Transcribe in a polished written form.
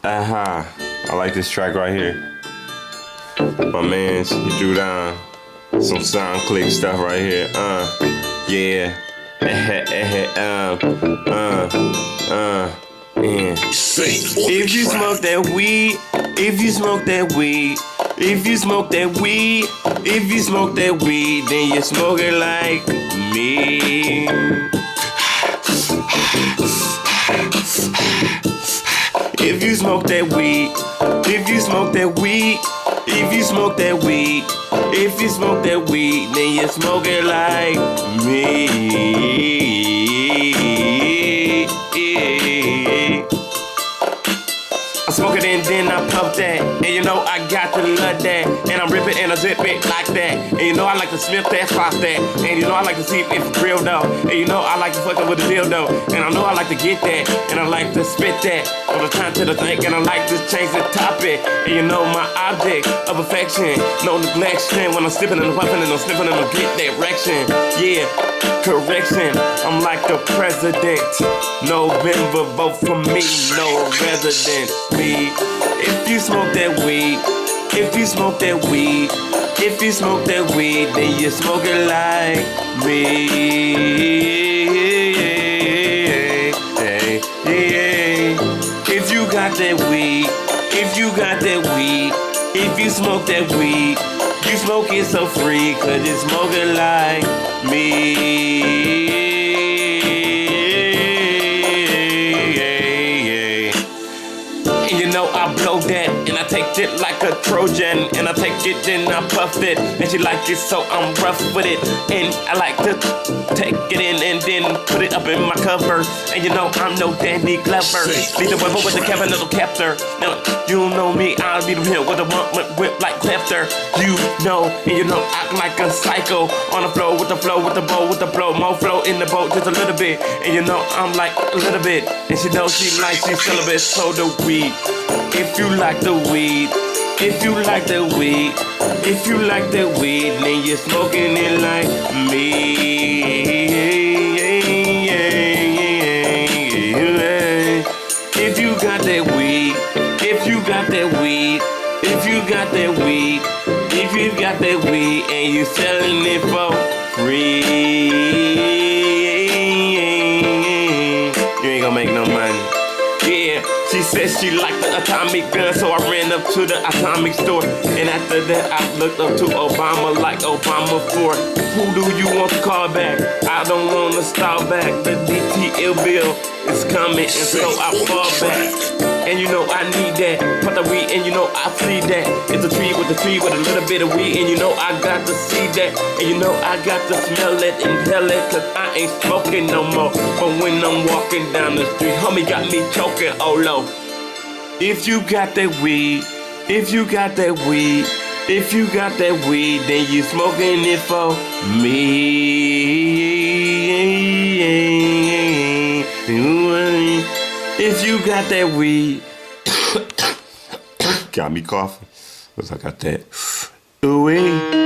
I like this track right here. My man, he drew down some sound click stuff right here. Yeah. Yeah. If you smoke that weed, if you smoke that weed, if you smoke that weed, if you smoke that weed, then you smoke it like me. If you smoke that weed, if you smoke that weed, if you smoke that weed, if you smoke that weed, then you smoke it like me. I smoke it and then I puff that, and you know I got to love that, and I rip it and I zip it like that, and you know I like to sniff that, spot that, and you know I like to see if it's real though, and you know I like to fuck up with the dildo, and I know I like to get that, and I like to spit that, from the time to the thing, and I like to change the topic, and you know my object of affection, no neglection, when I'm sniffing and puffing and I'm sniffing and I get that erection, yeah, correction, I'm like the president, November, vote for me, no resident, me. If you smoke that weed, if you smoke that weed, if you smoke that weed, then you smoke it like me. If you got that weed, if you got that weed, if you smoke that weed, you smoke it so free, cause you smoke it like me. And you know I blow that, and I take it like a Trojan, and I take it and I puff it, and she like it so I'm rough with it, and I like to take it in and then put it up in my cover, and you know I'm no Danny Glover, be the whipper with the Kevin little captor. Now you know me, I'll be the hill with the one whip like Clapter, you know, and you know I act like a psycho on the floor with the flow, with the bow, with the blow, more flow in the boat just a little bit, and you know I'm like a little bit, and she knows she likes, she's celibate, so the weed. If you like the weed, if you like the weed, if you like the weed, then you're smoking it like me. If you got that weed, if you got that weed, if you got that weed, if you got that weed, and you selling it for free, you ain't gonna make no money. Yeah, she said she liked the atomic gun, so I ran up to the atomic store. And after that, I looked up to Obama like Obama for who do you want to call back? I don't want to stall back. The DTL bill is coming, and so I fall back. And you know I need that, put the weed, and you know I see that. It's a tree with a little bit of weed, and you know I got to see that, and you know I got to smell it and tell it, cause I ain't smoking no more. But when I'm walking down the street, homie got me choking, oh Lord. If you got that weed, if you got that weed, if you got that weed, then you smoking it for me. If you got that weed, got me coughing, cause I got that. Ooh-wee.